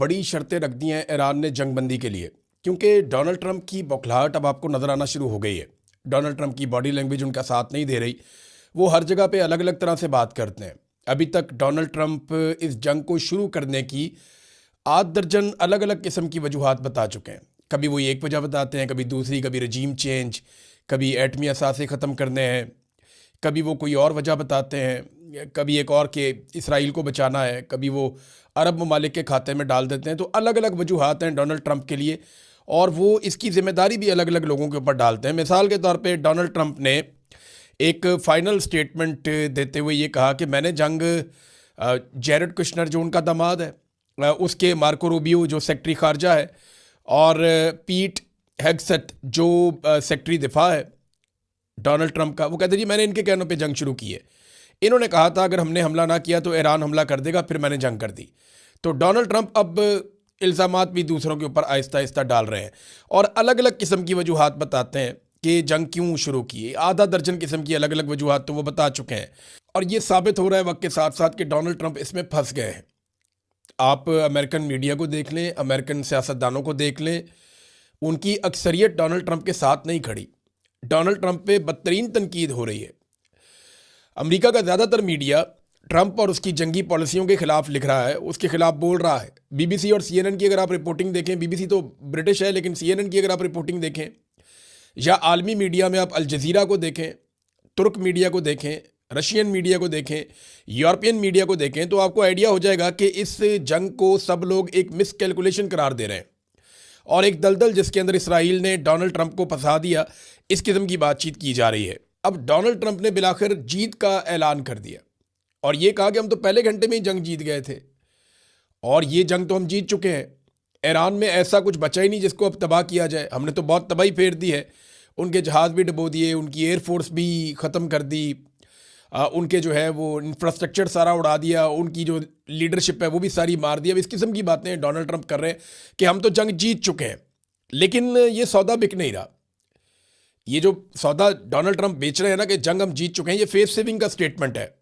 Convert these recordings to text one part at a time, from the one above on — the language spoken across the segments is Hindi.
बड़ी शर्तें रख दी हैं ईरान ने जंगबंदी के लिए, क्योंकि डोनाल्ड ट्रंप की बौखलाहट अब आपको नज़र आना शुरू हो गई है। डोनाल्ड ट्रंप की बॉडी लैंग्वेज उनका साथ नहीं दे रही। वो हर जगह पे अलग अलग तरह से बात करते हैं। अभी तक डोनाल्ड ट्रंप इस जंग को शुरू करने की आध दर्जन अलग अलग किस्म की वजूहात बता चुके हैं। कभी वो एक वजह बताते हैं, कभी दूसरी, कभी रजीम चेंज, कभी एटमी असासे ख़त्म करने हैं, कभी वो कोई और वजह बताते हैं, कभी एक और कि इसराइल को बचाना है, कभी वो अरब ममालिक के खाते में डाल देते हैं। तो अलग अलग वजूहात हैं डोनाल्ड ट्रंप के लिए, और वो इसकी ज़िम्मेदारी भी अलग अलग लोगों के ऊपर डालते हैं। मिसाल के तौर पे डोनाल्ड ट्रंप ने एक फ़ाइनल स्टेटमेंट देते हुए ये कहा कि मैंने जंग जेरेड कुशनर जो उनका दामाद है, उसके मार्को रूबियो जो सेक्रेटरी खारजा है, और पीट हेगसेट जो सेक्रेटरी दिफा है डोनाल्ड ट्रंप का, वो कहते जी मैंने इनके कहनों पे जंग शुरू की है। इन्होंने कहा था अगर हमने हमला ना किया तो ईरान हमला कर देगा, फिर मैंने जंग कर दी। तो डोनाल्ड ट्रंप अब इल्ज़ामात भी दूसरों के ऊपर आहिस्ता आहिस्ता डाल रहे हैं और अलग अलग किस्म की वजूहात बताते हैं कि जंग क्यों शुरू की। आधा दर्जन किस्म की अलग अलग वजूहात तो वो बता चुके हैं, और ये साबित हो रहा है वक्त के साथ साथ कि डोनाल्ड ट्रंप इसमें फंस गए हैं। आप अमेरिकन मीडिया को देख लें, अमेरिकन सियासतदानों को देख लें, उनकी अक्सरियत डोनाल्ड ट्रंप के साथ नहीं खड़ी। डोनाल्ड ट्रंप पे बदतरीन तनकीद हो रही है। अमेरिका का ज़्यादातर मीडिया ट्रंप और उसकी जंगी पॉलिसियों के खिलाफ लिख रहा है, उसके खिलाफ बोल रहा है। बीबीसी और सीएनएन की अगर आप रिपोर्टिंग देखें, बीबीसी तो ब्रिटिश है लेकिन सीएनएन की अगर आप रिपोर्टिंग देखें, या आलमी मीडिया में आप अल जज़ीरा को देखें, तुर्क मीडिया को देखें, रशियन मीडिया को देखें, यूरोपियन मीडिया को देखें, तो आपको आइडिया हो जाएगा कि इस जंग को सब लोग एक मिस कैलकुलेशन करार दे रहे हैं और एक दलदल जिसके अंदर इसराइल ने डोनाल्ड ट्रंप को फंसा दिया, इस किस्म की बातचीत की जा रही है। अब डोनाल्ड ट्रंप ने बिलाखिर जीत का ऐलान कर दिया और ये कहा कि हम तो पहले घंटे में ही जंग जीत गए थे और ये जंग तो हम जीत चुके हैं। ईरान में ऐसा कुछ बचा ही नहीं जिसको अब तबाह किया जाए। हमने तो बहुत तबाही फेर दी है, उनके जहाज़ भी डुबो दिए, उनकी एयरफोर्स भी ख़त्म कर दी, उनके जो है वो इंफ्रास्ट्रक्चर सारा उड़ा दिया, उनकी जो लीडरशिप है वो भी सारी मार दी। अब इस किस्म की बातें डोनाल्ड ट्रंप कर रहे हैं कि हम तो जंग जीत चुके हैं, लेकिन ये सौदा बिक नहीं रहा। ये जो सौदा डोनाल्ड ट्रंप बेच रहे हैं ना कि जंग हम जीत चुके हैं, ये फेस सेविंग का स्टेटमेंट है।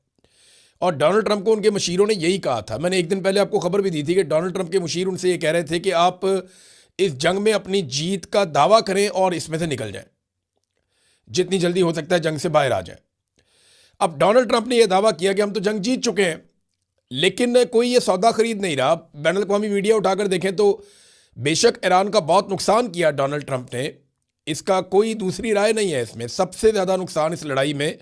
और डोनाल्ड ट्रंप को उनके मशीरों ने यही कहा था। मैंने एक दिन पहले आपको खबर भी दी थी कि डोनाल्ड ट्रंप के मशीर उनसे ये कह रहे थे कि आप इस जंग में अपनी जीत का दावा करें और इसमें से निकल जाएं, जितनी जल्दी हो सकता है जंग से बाहर आ जाएं। अब डोनाल्ड ट्रंप ने यह दावा किया कि हम तो जंग जीत चुके हैं, लेकिन कोई ये सौदा खरीद नहीं रहा। बैन अल-अक़वामी मीडिया उठाकर देखें तो बेशक ईरान का बहुत नुकसान किया डोनाल्ड ट्रंप ने, इसका कोई दूसरी राय नहीं है। इसमें सबसे ज़्यादा नुकसान इस लड़ाई में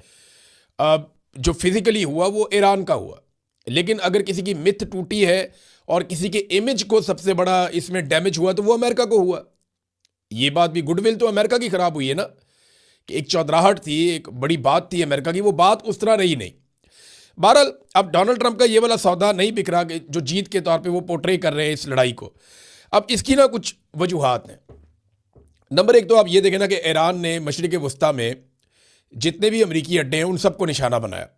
जो फिज़िकली हुआ वो ईरान का हुआ। लेकिन अगर किसी की मिथ टूटी है और किसी के इमेज को सबसे बड़ा इसमें डैमेज हुआ तो वो अमेरिका को हुआ। ये बात भी, गुडविल तो अमेरिका की ख़राब हुई है ना, कि एक चौधराहट थी, एक बड़ी बात थी अमेरिका की, वो बात उस तरह रही नहीं। बहरहाल अब डोनाल्ड ट्रंप का ये वाला सौदा नहीं बिक रहा कि जो जीत के तौर पे वो पोर्ट्रे कर रहे हैं इस लड़ाई को। अब इसकी ना कुछ वजूहात हैं। नंबर एक तो आप ये देखें ना कि ईरान ने मशरिक़ वस्ता में जितने भी अमरीकी अड्डे हैं उन सबको निशाना बनाया।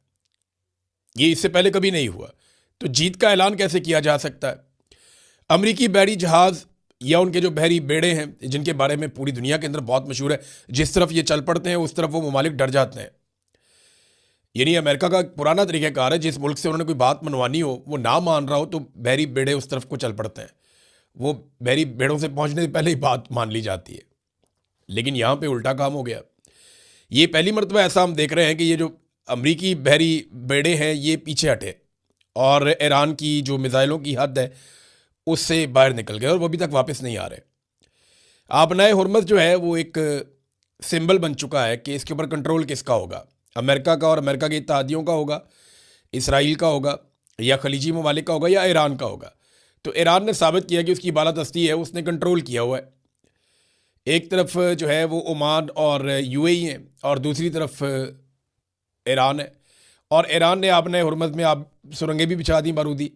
ये इससे पहले कभी नहीं हुआ। तो जीत का ऐलान कैसे किया जा सकता है? अमरीकी बहरी जहाज़ या उनके जो बहरी बेड़े हैं, जिनके बारे में पूरी दुनिया के अंदर बहुत मशहूर है, जिस तरफ ये चल पड़ते हैं उस तरफ वो ममालिक डर जाते हैं। यानी अमेरिका का पुराना तरीक़ाकार है, जिस मुल्क से उन्होंने कोई बात मनवानी हो, वो ना मान रहा हो तो बहरी बेड़े उस तरफ को चल पड़ते हैं। वो बहरी बेड़ों से पहुंचने से पहले ही बात मान ली जाती है। लेकिन यहाँ पे उल्टा काम हो गया। ये पहली मरतबा ऐसा हम देख रहे हैं कि ये जो अमरीकी बहरी बेड़े हैं ये पीछे हटे और ईरान की जो मिसाइलों की हद है उससे बाहर निकल गए और वो अभी तक वापस नहीं आ रहे। आबनाए हुर्मुज़ जो है वो एक सिंबल बन चुका है कि इसके ऊपर कंट्रोल किसका होगा, अमेरिका का और अमेरिका के इत्तेहादियों का होगा, इसराइल का होगा, या खलीजी ममालिक का होगा, या ईरान का होगा। तो ईरान ने साबित किया कि उसकी बालादस्ती है, उसने कंट्रोल किया हुआ है। एक तरफ जो है वो ओमान और यूएई हैं और दूसरी तरफ ईरान है। और ईरान ने आपने हुर्मुज़ में आप सुरंगें भी बिछा दी बारूदी,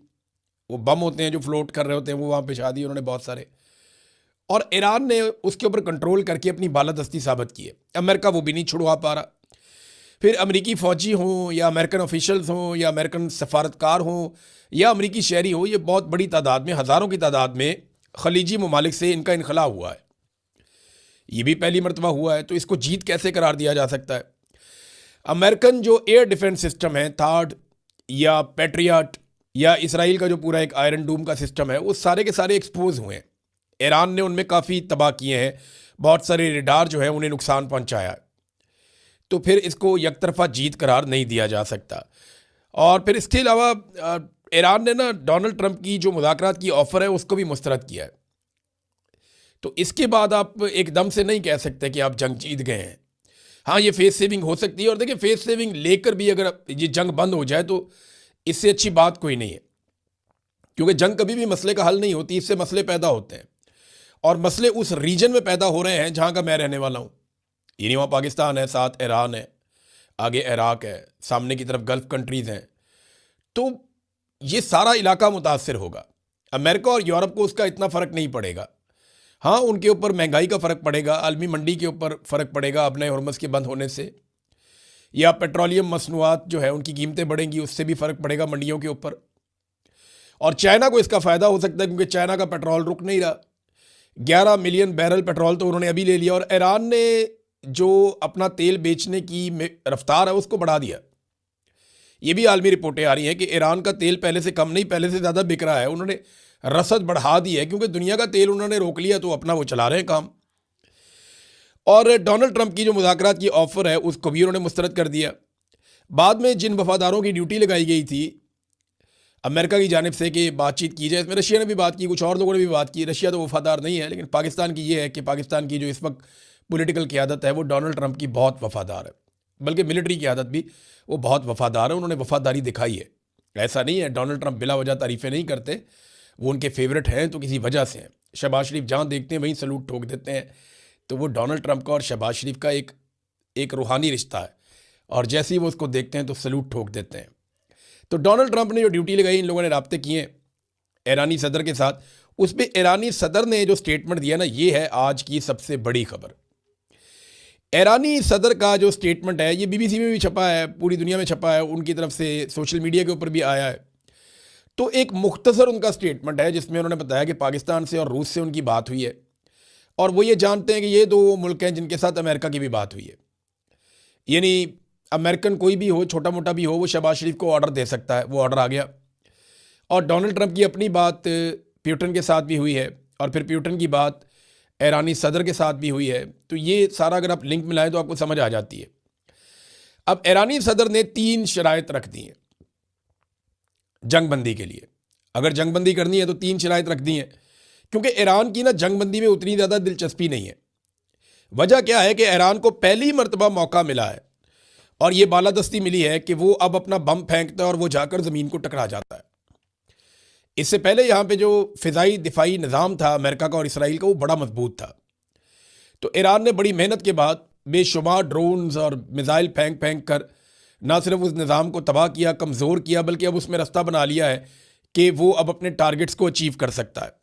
वो बम होते हैं जो फ्लोट कर रहे होते हैं वो वहाँ बिछा दिए उन्होंने बहुत सारे, और ईरान ने उसके ऊपर कंट्रोल करके अपनी बालादस्ती साबित की है। अमेरिका वो भी नहीं छुड़वा पा रहा। फिर अमेरिकी फ़ौजी हों या अमेरिकन ऑफिशल्स हों या अमेरिकन सफारतकार हों या अमेरिकी शहरी हो, ये बहुत बड़ी तादाद में, हज़ारों की तादाद में खलीजी ममालिक से इनका इनखला हुआ है। ये भी पहली मरतबा हुआ है। तो इसको जीत कैसे करार दिया जा सकता है? अमेरिकन जो एयर डिफेंस सिस्टम है, थाड या पैट्रियट या इसराइल का जो पूरा एक आयरन डूम का सिस्टम है, वो सारे के सारे एक्सपोज हुए हैं। ईरान ने उनमें काफ़ी तबाह किए हैं, बहुत सारे रेडार जो है उन्हें नुकसान पहुंचाया है। तो फिर इसको यकतरफा जीत करार नहीं दिया जा सकता। और फिर इसके अलावा ईरान ने ना डोनाल्ड ट्रंप की जो मुज़ाकरात की ऑफ़र है उसको भी मुस्तरद किया है। तो इसके बाद आप एकदम से नहीं कह सकते कि आप जंग जीत गए हैं। हाँ, ये फेस सेविंग हो सकती है, और देखिए फेस सेविंग लेकर भी अगर ये जंग बंद हो जाए तो इससे अच्छी बात कोई नहीं है, क्योंकि जंग कभी भी मसले का हल नहीं होती, इससे मसले पैदा होते हैं। और मसले उस रीजन में पैदा हो रहे हैं जहाँ का मैं रहने वाला हूँ। यानी वहाँ पाकिस्तान है, साथ ईरान है, आगे इराक है, सामने की तरफ गल्फ कंट्रीज़ हैं। तो ये सारा इलाका मुतासर होगा। अमेरिका और यूरोप को उसका इतना फ़र्क नहीं पड़ेगा। हाँ, उनके ऊपर महंगाई का फ़र्क पड़ेगा, आलमी मंडी के ऊपर फ़र्क पड़ेगा अपने हरमुज़ के बंद होने से, या पेट्रोलियम मसनूआत जो है उनकी कीमतें बढ़ेंगी, उससे भी फ़र्क पड़ेगा मंडियों के ऊपर। और चाइना को इसका फ़ायदा हो सकता है, क्योंकि चाइना का पेट्रोल रुक नहीं रहा। 11 मिलियन बैरल पेट्रोल तो उन्होंने अभी ले लिया, और ईरान ने जो अपना तेल बेचने की रफ्तार है उसको बढ़ा दिया। ये भी आलमी रिपोर्टें आ रही हैं कि ईरान का तेल पहले से कम नहीं, पहले से ज़्यादा बिक रहा है। उन्होंने रसद बढ़ा दी है, क्योंकि दुनिया का तेल उन्होंने रोक लिया, तो अपना वो चला रहे हैं काम। और डोनाल्ड ट्रंप की जो मुज़ाकरात की ऑफ़र है उसको भी उन्होंने मुस्तरद कर दिया। बाद में जिन वफादारों की ड्यूटी लगाई गई थी अमेरिका की जानिब से कि बातचीत की जाए, इसमें रशिया ने भी बात की, कुछ और लोगों ने भी बात की। रशिया तो वफादार नहीं है, लेकिन पाकिस्तान की ये है कि पाकिस्तान की जो इस वक्त पॉलिटिकल क़यादत है वो डोनाल्ड ट्रंप की बहुत वफादार है, बल्कि मिलिट्री क़यादत भी वो बहुत वफादार है। उन्होंने वफादारी दिखाई है। ऐसा नहीं है डोनाल्ड ट्रंप बिला वजह तारीफ़ें नहीं करते, वो उनके फेवरेट हैं तो किसी वजह से हैं। शहबाज शरीफ जहाँ देखते हैं वहीं सलूट ठोक देते हैं। तो वो डोनाल्ड ट्रंप का और शहबाज शरीफ का एक रूहानी रिश्ता है, और जैसे ही वो उसको देखते हैं तो सलूट ठोक देते हैं। तो डोनाल्ड ट्रंप ने जो ड्यूटी लगाई, इन लोगों ने राब्ते किए ईरानी सदर के साथ। उस पर ईरानी सदर ने जो स्टेटमेंट दिया ना, ये है आज की सबसे बड़ी खबर। ईरानी सदर का जो स्टेटमेंट है, ये बीबीसी में भी छपा है, पूरी दुनिया में छपा है, उनकी तरफ से सोशल मीडिया के ऊपर भी आया है। तो एक मुख्तसर उनका स्टेटमेंट है जिसमें उन्होंने बताया कि पाकिस्तान से और रूस से उनकी बात हुई है, और वो ये जानते हैं कि ये दो मुल्क हैं जिनके साथ अमेरिका की भी बात हुई है। यानी अमेरिकन कोई भी हो, छोटा मोटा भी हो, वो शहबाज शरीफ को ऑर्डर दे सकता है। वो ऑर्डर आ गया। और डोनाल्ड ट्रंप की अपनी बात प्यूटन के साथ भी हुई है, और फिर प्यूटन की बात ईरानी सदर के साथ भी हुई है। तो ये सारा अगर आप लिंक मिलाएं तो आपको समझ आ जाती है। अब ईरानी सदर ने 3 शराइत रख दी हैं जंगबंदी के लिए। अगर जंगबंदी करनी है तो 3 शराइत रख दी हैं, क्योंकि ईरान की ना जंगबंदी में उतनी ज़्यादा दिलचस्पी नहीं है। वजह क्या है कि ईरान को पहली मरतबा मौका मिला है, और ये बालादस्ती मिली है कि वो अब अपना बम फेंकता है और वो जाकर ज़मीन को टकरा जाता है। इससे पहले यहाँ पे जो फ़िज़ाई दिफाई निज़ाम था अमेरिका का और इसराइल का, वो बड़ा मजबूत था। तो ईरान ने बड़ी मेहनत के बाद बेशुमार ड्रोन्स और मिज़ाइल फेंक फेंक कर ना सिर्फ उस निज़ाम को तबाह किया, कमज़ोर किया, बल्कि अब उसमें रास्ता बना लिया है कि वो अब अपने टारगेट्स को अचीव कर सकता है।